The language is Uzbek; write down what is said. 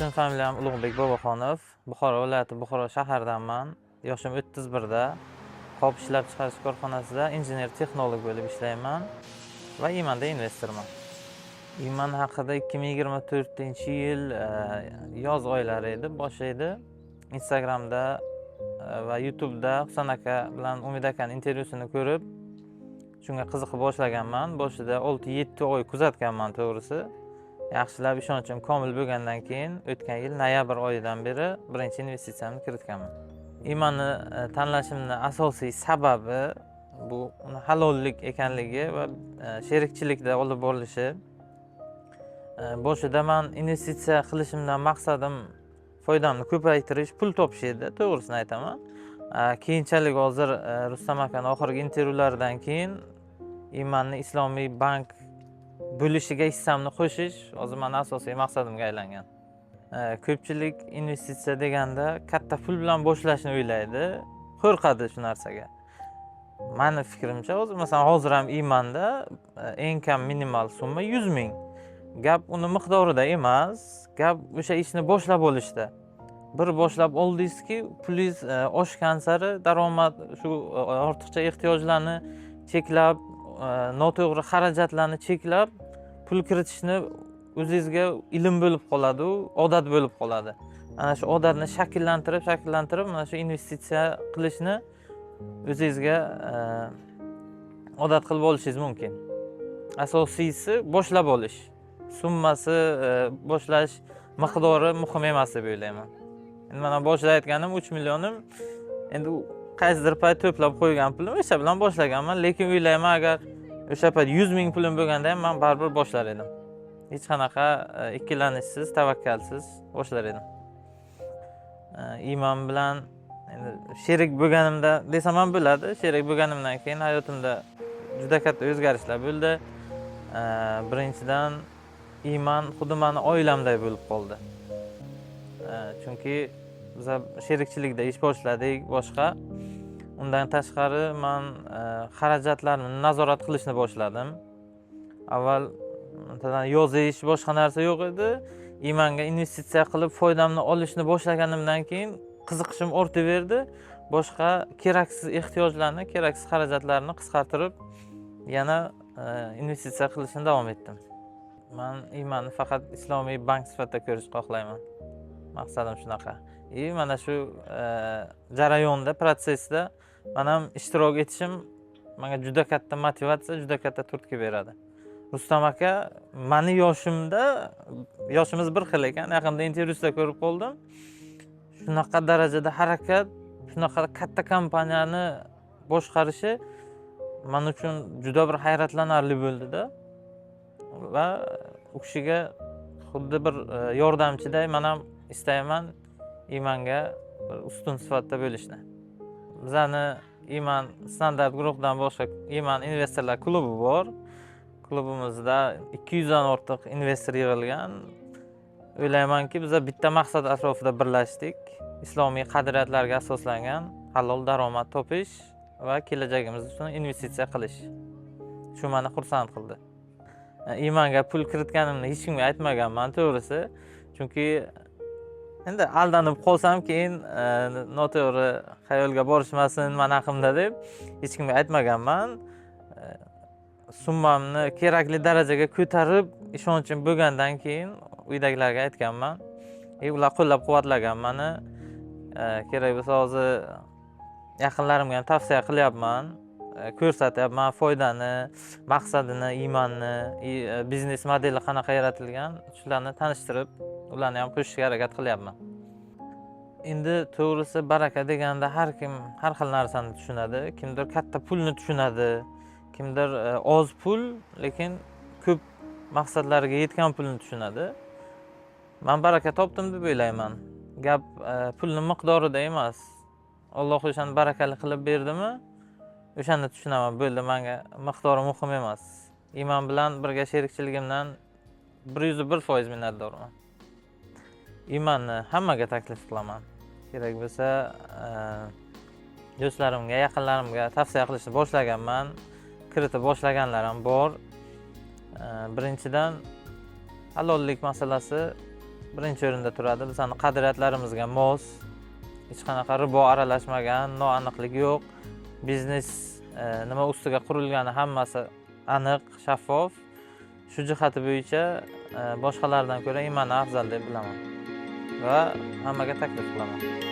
Ism familiyam Ulug'bek Boboxonov. Buxoro viloyati Buxoro shahridanman. Yoshim 31da. Qop ishlab chiqarish korxonasida injener-texnolog bo'lib ishlayman va IMANda investorman. IMAN haqida 2024-yil yoz oylari edi, boshi edi. Instagramda va YouTube'da Husan aka bilan Umid akaning intervyusini ko'rib, shunga qiziqib boshlaganman. Boshida 6-7 oy kuzatganman to'g'risi. Yaxshilab ishonchim komil bo'lgandan keyin o'tgan yil noyabr oyidan beri birinchi investitsiyamni kiritganman. IMANni tanlashimning asosiy sababi bu halollik ekanligi va sherikchilikda olib borilishi. Boshida men investitsiya qilishimdan maqsadim foydamni ko'paytirish, pul topish edi, to'g'risini aytaman. Keyinchalik hozir Rustam akaning oxirgi intervyularidan keyin IMANni Islomiy bank bo'lishiga hissamni qo'shish hozir meni asosiy maqsadimga aylangan. Ko'pchilik investitsiya deganda katta pul bilan boshlashni o'ylaydi, qo'rqadi shu narsaga. Meni fikrimcha masalan hozir ham IMANda eng kam minimal summa 100 ming. Gap uni miqdorida emas, gap o'sha ishni boshlab olishda. Bir boshlab oldingizki, pulingiz oshgan sari daromad shu ortiqcha ehtiyojlarni cheklab, noto'g'ri xarajatlarni cheklab, pul kiritishni o'zingizga ilm bo'lib qoladi, odat bo'lib qoladi. Ana shu odatni shakllantirib, mana shu investitsiya qilishni o'zingizga odat qilib olishingiz mumkin. Asosiysi boshlab olish. Summasi, boshlash miqdori muhim emas deb o'ylayman. Endi mana boshida aytganim 3 millionim, endi qaysidir payt to'plab qo'ygan pulim o'sha bilan boshlaganman, lekin o'ylayman agar o'sha payt 100 ming pulim bo'lganda ham men baribir boshlar edim. Hech qanaqa ikkilanishsiz, tavakkalsiz boshlar edim. IMAN bilan endi sherik bo'lganimda desam ham bo'ladi. Sherik bo'lganimdan keyin hayotimda juda katta o'zgarishlar bo'ldi. Birinchidan IMAN xuddi meni oilamday bo'lib qoldi. Chunki biz sherikchilikda ish boshladik, boshqa. Undan tashqari men xarajatlarni nazorat qilishni boshladim. Avval yozish, boshqa narsa yo'q edi. IMANga investitsiya qilib foydamni olishni boshlaganimdan keyin qiziqishim ortaverdi. Boshqa keraksiz ehtiyojlarni, keraksiz xarajatlarni qisqartirib, yana investitsiya qilishni davom etdim. Men IMANni faqat Islomiy bank sifatida ko'rishni xohlayman. Maqsadim shunaqa. Mana shu jarayonda, protsessda men ham ishtirok etishim menga juda katta motivatsiya, juda katta turtki beradi. Rustam aka meni yoshimiz bir xil ekan, yaqinda intervyusida ko'rib qoldim. Shunaqa darajada harakat, shunaqa katta kompaniyani boshqarishi men uchun juda bir hayratlanarli bo'ldi-da. Va u kishiga xuddi bir yordamchiday men ham istayman IMANga bir ustun sifatida bo'lishni. Bizani IMAN standart guruhdan boshqa IMAN investorlar klubi bor. Klubimizda 200 dan ortiq investor yig'ilgan. O'ylaymanki, biz bitta maqsad atrofida birlashdik. Islomiy qadriyatlarga asoslangan halol daromad topish va kelajagimiz uchun investitsiya qilish. Shu meni xursand qildi. IMANga pul kiritganimni hech kimga aytmaganman, to'g'risi. Chunki endi aldanib qolsam keyin noto'g'ri xayolga borishmasin men haqimda deb hech kimga aytmaganman. Summamni kerakli darajaga ko'tarib, ishonchim bo'lgandan keyin uydagilarga aytganman. Ular qo'llab-quvvatlagan meni. Kerak bo'lsa hozir yaqinlarimga ham tavsiya qilyapman. Ko'rsatyapman foydani, maqsadini, IMANni, biznes modeli qanaqa yaratilgan, shularni tanishtirib, ularni ham qo'shishga harakat qilyapman. Endi to'g'risi baraka deganda har kim har xil narsani tushunadi. Kimdir katta pulni tushunadi, kimdir oz pul, lekin ko'p maqsadlarga yetgan pulni tushunadi. Men baraka topdim deb o'ylayman. Gap pulning miqdorida emas. Alloh o'shani barakali qilib berdimi? O'shani tushunaman. Bo'ldi, menga miqdori muhim emas. IMAN bilan birga sherikchiligimdan 101% minnatdorman. IMANni hammaga taklif qilaman. Kerak bo'lsa, do'stlarimga, yaqinlarimga tavsiya qilishni boshlaganman. Kiritib boshlaganlar ham bor. Birinchidan halollik masalasi birinchi o'rinda turadi. Bizning qadriyatlarimizga mos, hech qanaqa ribo aralashmagan, noaniqlik yo'q. Biznes nima ustiga qurilgani hammasi aniq, shaffof. Shu jihati bo'yicha boshqalardan ko'ra Iman afzal deb bilaman va hammaga taklif qilaman.